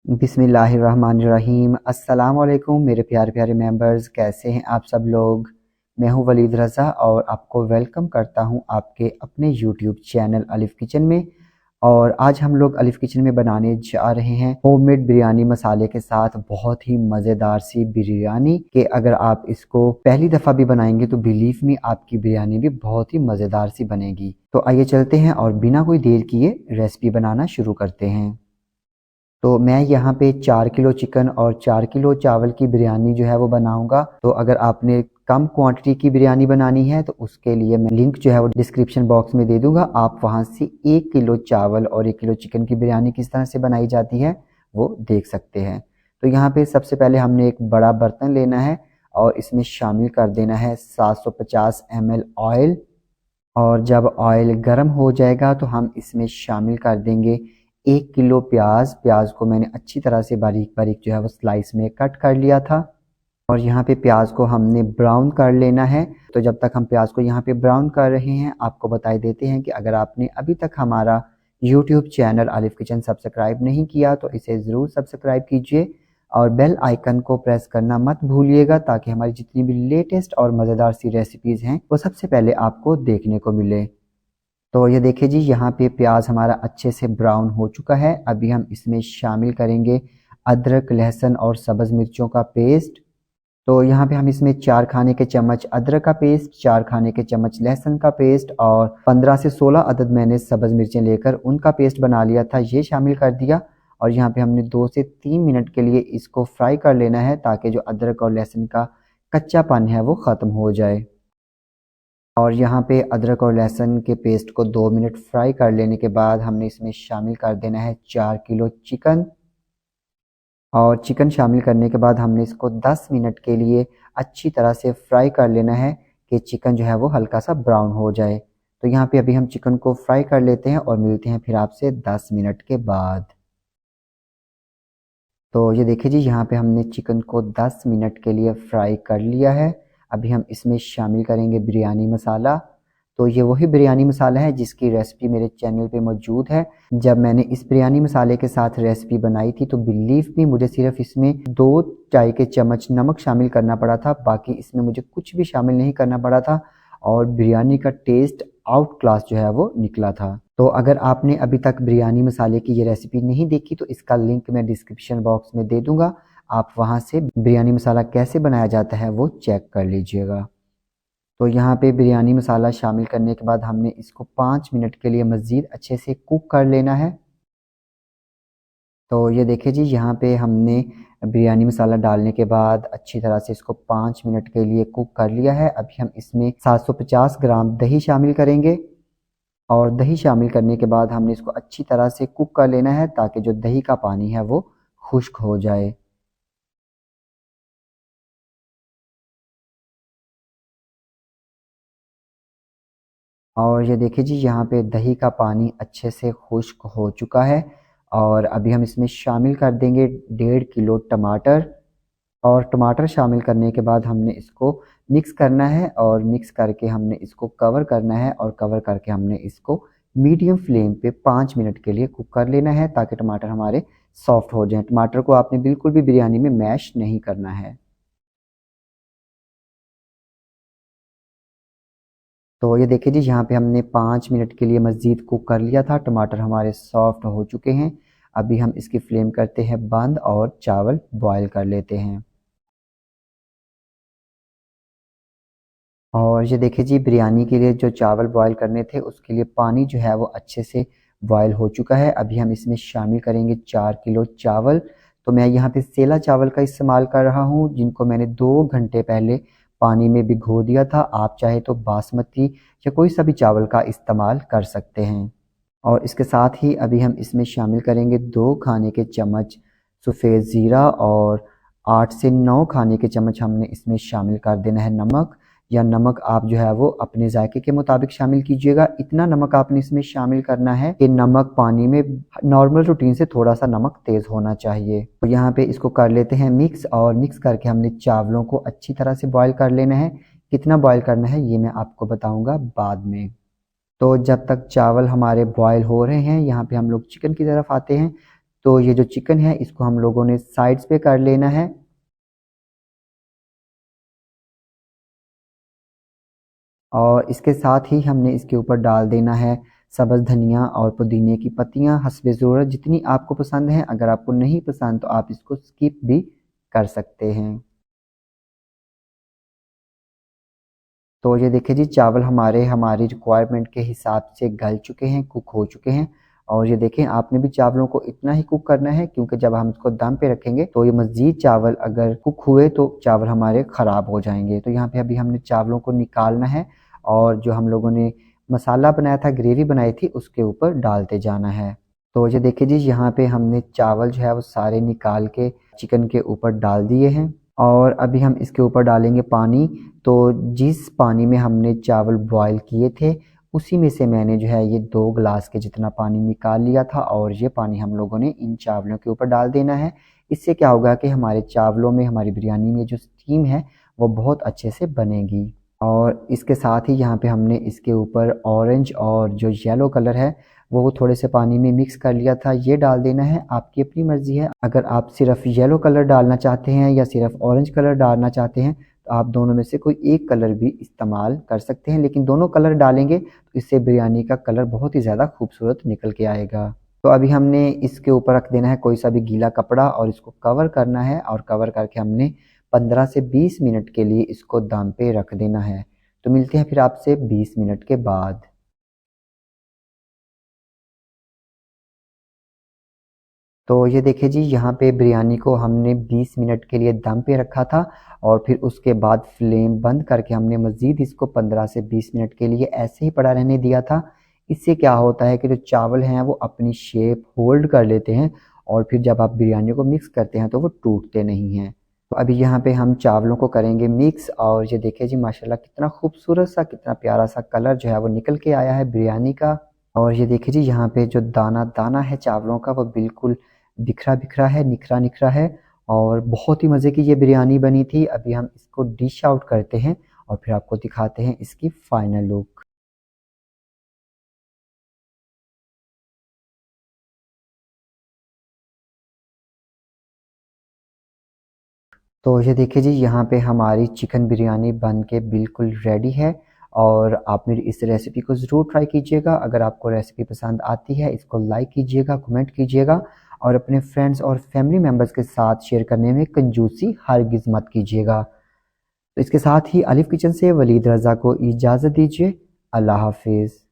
बिस्मिल्लाहिर्रहमानिर्रहीम। अस्सलाम वालेकुम मेरे प्यारे प्यारे मेंबर्स, कैसे हैं आप सब लोग। मैं हूं वलीद रज़ा और आपको वेलकम करता हूं आपके अपने यूट्यूब चैनल अलिफ किचन में। और आज हम लोग अलिफ किचन में बनाने जा रहे हैं होममेड बिरयानी मसाले के साथ बहुत ही मज़ेदार सी बिरयानी कि अगर आप इसको पहली दफ़ा भी बनाएंगे तो बिलीव मी आपकी बिरयानी भी बहुत ही मज़ेदार सी बनेगी। तो आइए चलते हैं और बिना कोई देर किए रेसिपी बनाना शुरू करते हैं। तो मैं यहाँ पे 4 किलो चिकन और 4 किलो चावल की बिरयानी जो है वो बनाऊंगा। तो अगर आपने कम क्वांटिटी की बिरयानी बनानी है तो उसके लिए मैं लिंक जो है वो डिस्क्रिप्शन बॉक्स में दे दूंगा। आप वहाँ से 1 किलो चावल और 1 किलो चिकन की बिरयानी किस तरह से बनाई जाती है वो देख सकते हैं। तो यहाँ पे सबसे पहले हमने एक बड़ा बर्तन लेना है और इसमें शामिल कर देना है 750 ml ऑयल। और जब ऑयल गर्म हो जाएगा तो हम इसमें शामिल कर देंगे 1 किलो प्याज। प्याज को मैंने अच्छी तरह से बारीक बारीक जो है वो स्लाइस में कट कर लिया था। और यहाँ पे प्याज को हमने ब्राउन कर लेना है। तो जब तक हम प्याज को यहाँ पे ब्राउन कर रहे हैं आपको बता देते हैं कि अगर आपने अभी तक हमारा यूट्यूब चैनल अलिफ किचन सब्सक्राइब नहीं किया तो इसे ज़रूर सब्सक्राइब कीजिए और बेल आइकन को प्रेस करना मत भूलिएगा ताकि हमारी जितनी भी लेटेस्ट और मज़ेदार सी रेसिपीज़ हैं वो सबसे पहले आपको देखने को मिले। तो ये देखिए जी, यहाँ पे प्याज हमारा अच्छे से ब्राउन हो चुका है। अभी हम इसमें शामिल करेंगे अदरक, लहसुन और सब्ज़ मिर्चों का पेस्ट। तो यहाँ पे हम इसमें 4 खाने के चम्मच अदरक का पेस्ट, 4 खाने के चम्मच लहसुन का पेस्ट और 15 से 16 अदद मैंने सब्ज़ मिर्चें लेकर उनका पेस्ट बना लिया था, ये शामिल कर दिया। और यहाँ पे हमने 2 से 3 मिनट के लिए इसको फ्राई कर लेना है ताकि जो अदरक और लहसुन का कच्चापन है वो ख़त्म हो जाए। और यहाँ पे अदरक और लहसुन के पेस्ट को 2 मिनट फ्राई कर लेने के बाद हमने इसमें शामिल कर देना है 4 किलो चिकन। और चिकन शामिल करने के बाद हमने इसको 10 मिनट के लिए अच्छी तरह से फ्राई कर लेना है कि चिकन जो है वो हल्का सा ब्राउन हो जाए। तो यहाँ पे अभी हम चिकन को फ्राई कर लेते हैं और मिलते हैं फिर आपसे 10 मिनट के बाद। तो ये देखिए जी, यहाँ पे हमने चिकन को 10 मिनट के लिए फ्राई कर लिया है। अभी हम इसमें शामिल करेंगे बिरयानी मसाला। तो ये वही बिरयानी मसाला है जिसकी रेसिपी मेरे चैनल पे मौजूद है। जब मैंने इस बिरयानी मसाले के साथ रेसिपी बनाई थी तो बिलीव मी मुझे सिर्फ इसमें 2 चाय के चम्मच नमक शामिल करना पड़ा था, बाकी इसमें मुझे कुछ भी शामिल नहीं करना पड़ा था और बिरयानी का टेस्ट आउट क्लास जो है वो निकला था। तो अगर आपने अभी तक बिरयानी मसाले की ये रेसिपी नहीं देखी तो इसका लिंक मैं डिस्क्रिप्शन बॉक्स में दे दूंगा, आप वहां से बिरयानी मसाला कैसे बनाया जाता है वो चेक कर लीजिएगा। तो यहाँ पे बिरयानी मसाला शामिल करने के बाद हमने इसको 5 मिनट के लिए मज़ीद अच्छे से कुक कर लेना है। तो ये देखिए जी, यहाँ पे हमने बिरयानी मसाला डालने के बाद अच्छी तरह से इसको 5 मिनट के लिए कुक कर लिया है। अभी हम इसमें 750 ग्राम दही शामिल करेंगे और दही शामिल करने के बाद हमने इसको अच्छी तरह से कुक कर लेना है ताकि जो दही का पानी है वो खुश्क हो जाए। और ये देखिए जी, यहाँ पे दही का पानी अच्छे से खुश्क हो चुका है और अभी हम इसमें शामिल कर देंगे 1.5 किलो टमाटर। और टमाटर शामिल करने के बाद हमने इसको मिक्स करना है और मिक्स करके हमने इसको कवर करना है और कवर करके हमने इसको मीडियम फ्लेम पे 5 मिनट के लिए कुक कर लेना है ताकि टमाटर हमारे सॉफ्ट हो जाएं। टमाटर को आपने बिल्कुल भी बिरयानी में मैश नहीं करना है। तो ये देखिए जी, यहाँ पे हमने 5 मिनट के लिए मज़ीद कुक कर लिया था, टमाटर हमारे सॉफ्ट हो चुके हैं। अभी हम इसकी फ्लेम करते हैं बंद और चावल बॉयल कर लेते हैं। और ये देखिए जी, बिरयानी के लिए जो चावल बॉयल करने थे उसके लिए पानी जो है वो अच्छे से बॉयल हो चुका है। अभी हम इसमें शामिल करेंगे 4 किलो चावल। तो मैं यहाँ पे सेला चावल का इस्तेमाल कर रहा हूँ जिनको मैंने 2 घंटे पहले पानी में भिगो दिया था। आप चाहे तो बासमती या कोई सा भी चावल का इस्तेमाल कर सकते हैं। और इसके साथ ही अभी हम इसमें शामिल करेंगे 2 खाने के चम्मच सफ़ेद ज़ीरा और 8 से 9 खाने के चम्मच हमने इसमें शामिल कर देना है नमक। या नमक आप जो है वो अपने जायके के मुताबिक शामिल कीजिएगा। इतना नमक आपने इसमें शामिल करना है कि नमक पानी में नॉर्मल रूटीन से थोड़ा सा नमक तेज़ होना चाहिए। तो यहाँ पे इसको कर लेते हैं मिक्स और मिक्स करके हमने चावलों को अच्छी तरह से बॉयल कर लेना है। कितना बॉयल करना है ये मैं आपको बताऊँगा बाद में। तो जब तक चावल हमारे बॉयल हो रहे हैं यहाँ पे हम लोग चिकन की तरफ आते हैं। तो ये जो चिकन है इसको हम लोगों ने साइड्स पे कर लेना है। और इसके साथ ही हमने इसके ऊपर डाल देना है सब्ज़ धनिया और पुदीने की पत्तियां हस्बे ज़रूरत, जितनी आपको पसंद है। अगर आपको नहीं पसंद तो आप इसको स्किप भी कर सकते हैं। तो ये देखिए जी, चावल हमारी रिक्वायरमेंट के हिसाब से गल चुके हैं, कुक हो चुके हैं। और ये देखें, आपने भी चावलों को इतना ही कुक करना है, क्योंकि जब हम इसको दम पे रखेंगे तो ये मज़ीद चावल अगर कुक हुए तो चावल हमारे ख़राब हो जाएंगे। तो यहाँ पे अभी हमने चावलों को निकालना है और जो हम लोगों ने मसाला बनाया था, ग्रेवी बनाई थी, उसके ऊपर डालते जाना है। तो ये देखिए जी, यहाँ पे हमने चावल जो है वो सारे निकाल के चिकन के ऊपर डाल दिए हैं। और अभी हम इसके ऊपर डालेंगे पानी। तो जिस पानी में हमने चावल बॉयल किए थे, उसी में से मैंने जो है ये 2 गिलास के जितना पानी निकाल लिया था और ये पानी हम लोगों ने इन चावलों के ऊपर डाल देना है। इससे क्या होगा कि हमारे चावलों में, हमारी बिरयानी में जो स्टीम है वो बहुत अच्छे से बनेगी। और इसके साथ ही यहाँ पे हमने इसके ऊपर ऑरेंज और जो येलो कलर है वो थोड़े से पानी में मिक्स कर लिया था, ये डाल देना है। आपकी अपनी मर्ज़ी है, अगर आप सिर्फ येलो कलर डालना चाहते हैं या सिर्फ ऑरेंज कलर डालना चाहते हैं तो आप दोनों में से कोई एक कलर भी इस्तेमाल कर सकते हैं। लेकिन दोनों कलर डालेंगे तो इससे बिरयानी का कलर बहुत ही ज़्यादा खूबसूरत निकल के आएगा। तो अभी हमने इसके ऊपर रख देना है कोई सा भी गीला कपड़ा और इसको कवर करना है, और कवर करके हमने 15 से 20 मिनट के लिए इसको दम पे रख देना है। तो मिलते हैं फिर आपसे 20 मिनट के बाद। तो ये देखिए जी, यहाँ पे बिरयानी को हमने 20 मिनट के लिए दम पे रखा था और फिर उसके बाद फ्लेम बंद करके हमने मज़ीद इसको 15 से 20 मिनट के लिए ऐसे ही पड़ा रहने दिया था। इससे क्या होता है कि जो चावल हैं वो अपनी शेप होल्ड कर लेते हैं और फिर जब आप बिरयानी को मिक्स करते हैं तो वो टूटते नहीं हैं। तो अभी यहाँ पे हम चावलों को करेंगे मिक्स, और ये देखिए जी, माशाल्लाह कितना खूबसूरत सा, कितना प्यारा सा कलर जो है वो निकल के आया है बिरयानी का। और ये देखिए जी, यहाँ पे जो दाना दाना है चावलों का वो बिल्कुल बिखरा बिखरा है, निखरा निखरा है, और बहुत ही मज़े की ये बिरयानी बनी थी। अभी हम इसको डिश आउट करते हैं और फिर आपको दिखाते हैं इसकी फाइनल लुक। तो ये देखिए जी, यहाँ पे हमारी चिकन बिरयानी बन के बिल्कुल रेडी है। और आप मेरी इस रेसिपी को ज़रूर ट्राई कीजिएगा। अगर आपको रेसिपी पसंद आती है, इसको लाइक कीजिएगा, कमेंट कीजिएगा और अपने फ्रेंड्स और फैमिली मेम्बर्स के साथ शेयर करने में कंजूसी हरगिज़ मत कीजिएगा। तो इसके साथ ही अलिफ किचन से वलीद रज़ा को इजाज़त दीजिए। अल्लाह हाफिज़।